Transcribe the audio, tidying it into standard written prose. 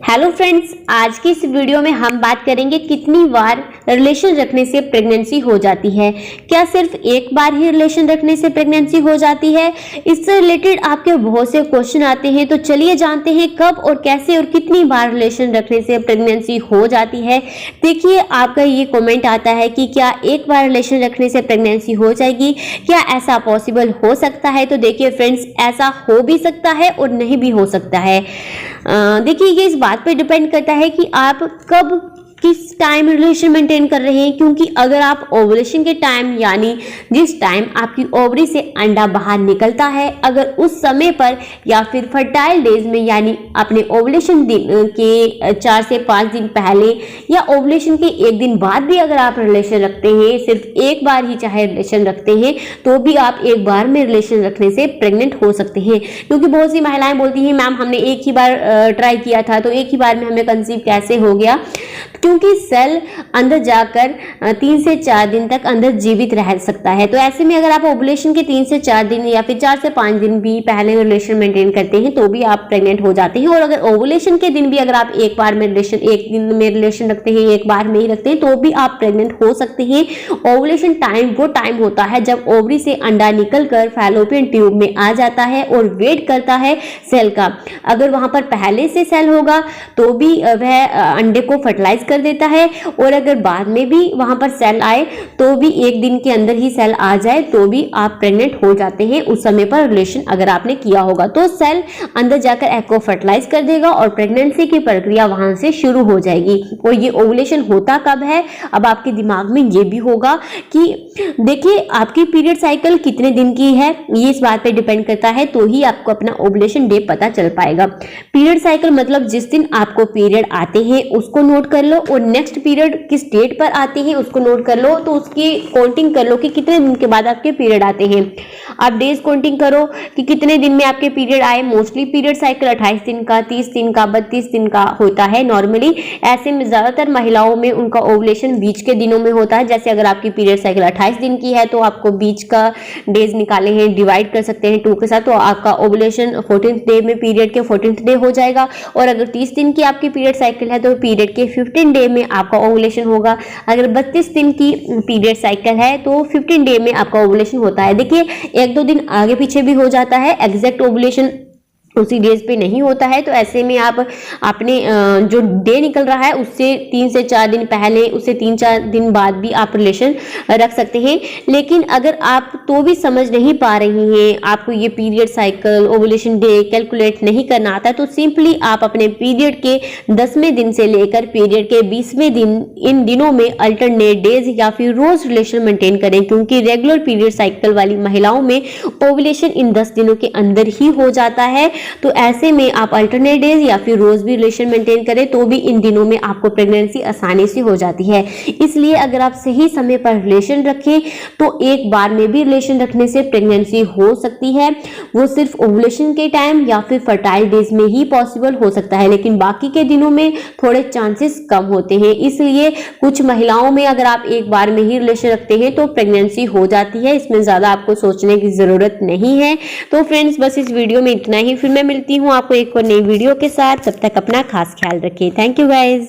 Hello friends, आज की इस वीडियो में हम बात करेंगे कितनी बार रिलेशन रखने से प्रेगनेंसी हो जाती है। क्या सिर्फ एक बार ही रिलेशन रखने से प्रेगनेंसी हो जाती है? इससे रिलेटेड आपके बहुत से क्वेश्चन आते हैं, तो चलिए जानते हैं कब और कैसे और कितनी बार रिलेशन रखने से प्रेगनेंसी हो जाती है। देखिए, आपका ये कमेंट आता है कि क्या एक बार रिलेशन रखने से प्रेगनेंसी हो जाएगी, क्या ऐसा पॉसिबल हो सकता है? तो देखिए फ्रेंड्स, ऐसा हो भी सकता है और नहीं भी हो सकता है। देखिए, ये इस बात पे डिपेंड करता है कि आप कब किस टाइम रिलेशन मेंटेन कर रहे हैं, क्योंकि अगर आप ओवुलेशन के टाइम यानी जिस टाइम आपकी ओवरी से अंडा बाहर निकलता है, अगर उस समय पर या फिर फर्टाइल डेज में यानी अपने ओवुलेशन दिन के 4 से 5 दिन पहले या ओवुलेशन के 1 दिन बाद भी अगर आप रिलेशन रखते हैं, सिर्फ एक बार ही चाहे रिलेशन रखते हैं, तो भी आप एक बार में रिलेशन रखने से प्रेग्नेंट हो सकते हैं। क्योंकि बहुत सी महिलाएं बोलती हैं, मैम हमने एक ही बार ट्राई किया था, तो एक ही बार में हमें कंसीव कैसे हो गया? क्योंकि सेल अंदर जाकर 3 से 4 दिन तक अंदर जीवित रह सकता है। तो ऐसे में अगर आप ओवुलेशन के 3 से 4 दिन या फिर 4 से 5 दिन भी पहले रिलेशन मेंटेन करते हैं, तो भी आप प्रेग्नेंट हो जाते हैं। और अगर ओवुलेशन के दिन भी अगर आप एक दिन में रिलेशन रखते हैं, एक बार में ही रखते हैं, तो भी आप प्रेग्नेंट हो सकते हैं। ओवुलेशन टाइम वो टाइम होता है जब ओवरी से अंडा निकलकर फैलोपियन ट्यूब में आ जाता है और वेट करता है सेल का। अगर वहां पर पहले से सेल होगा तो भी वह अंडे को फर्टिलाइज कर देता है, और अगर बाद में भी वहां पर सेल आए तो भी 1 दिन के अंदर ही सेल आ जाए तो भी आप प्रेग्नेंट हो जाते हैं उस समय पर रिलेशन अगर आपने किया होगा। तो सेल अंदर जाकर एग को फर्टिलाइज कर देगा और प्रेगनेंसी की प्रक्रिया वहां से शुरू हो जाएगी। और ये ओवुलेशन होता कब है? अब आपके दिमाग में ये भी होगा कि देखिए, आपकी पीरियड साइकिल कितने दिन की है, ये इस बात पे डिपेंड करता है, तो ही आपको अपना ओवुलेशन डे पता चल पाएगा। पीरियड साइकिल मतलब जिस दिन आपको पीरियड आते हैं उसको नोट कर लो, और नेक्स्ट पीरियड किस डेट पर आते हैं उसको नोट कर लो। तो उसकी काउंटिंग कर लो कि कितने दिन के बाद आपके पीरियड आते हैं। आप डेज काउंटिंग करो कि कितने दिन में आपके पीरियड आए। मोस्टली पीरियड साइकिल 28 दिन का, 30 दिन का, 32 दिन का होता है नॉर्मली। ऐसे में ज्यादातर महिलाओं में उनका ओवुलेशन बीच के दिनों में होता है। जैसे अगर आपकी पीरियड साइकिल 28 दिन की है तो आपको बीच का डेज निकाले हैं, डिवाइड कर सकते हैं 2 के साथ, तो आपका ओवुलेशन 14th डे में पीरियड के 14th डे हो जाएगा। और अगर 30 दिन की आपकी पीरियड साइकिल है तो पीरियड के 15 डे में आपका ओवुलेशन होगा। अगर 32 दिन की पीरियड साइकिल है तो 15 डे में आपका ओवुलेशन होता है। देखिए, 1-2 दिन आगे पीछे भी हो जाता है, एग्जैक्ट ओवुलेशन उसी डेज पे नहीं होता है। तो ऐसे में आप अपने जो डे निकल रहा है उससे 3 से 4 दिन पहले, उससे 3-4 दिन बाद भी आप रिलेशन रख सकते हैं। लेकिन अगर आप तो भी समझ नहीं पा रही हैं, आपको ये period cycle, ovulation day calculate नहीं करना आता, तो सिंपली आप अपने पीरियड के 10वें दिन से लेकर पीरियड के 20वें दिन, इन दिनों में अल्टरनेट डेज या फिर रोज रिलेशन मेंटेन करें। क्योंकि रेगुलर पीरियड साइकिल वाली महिलाओं में ओवुलेशन इन 10 दिनों के अंदर ही हो जाता है। तो ऐसे में आप अल्टरनेट डेज या फिर रोज भी रिलेशन मेंटेन करें तो भी इन दिनों में आपको प्रेगनेंसी आसानी से हो जाती है। इसलिए अगर आप सही समय पर रिलेशन रखें तो एक बार में भी रिलेशन रखने से प्रेगनेंसी हो सकती है। वो सिर्फ ओवुलेशन के टाइम या फिर फर्टाइल डेज में ही पॉसिबल हो सकता है, लेकिन बाकी के दिनों में थोड़े चांसेस कम होते हैं। इसलिए कुछ महिलाओं में अगर आप एक बार में ही रिलेशन रखते हैं तो प्रेगनेंसी हो जाती है। इसमें ज्यादा आपको सोचने की जरूरत नहीं है। तो फ्रेंड्स, बस इस वीडियो में इतना ही। फिर मैं मिलती हूँ आपको एक और नई वीडियो के साथ। तब तक अपना खास ख्याल रखिए। Thank you guys.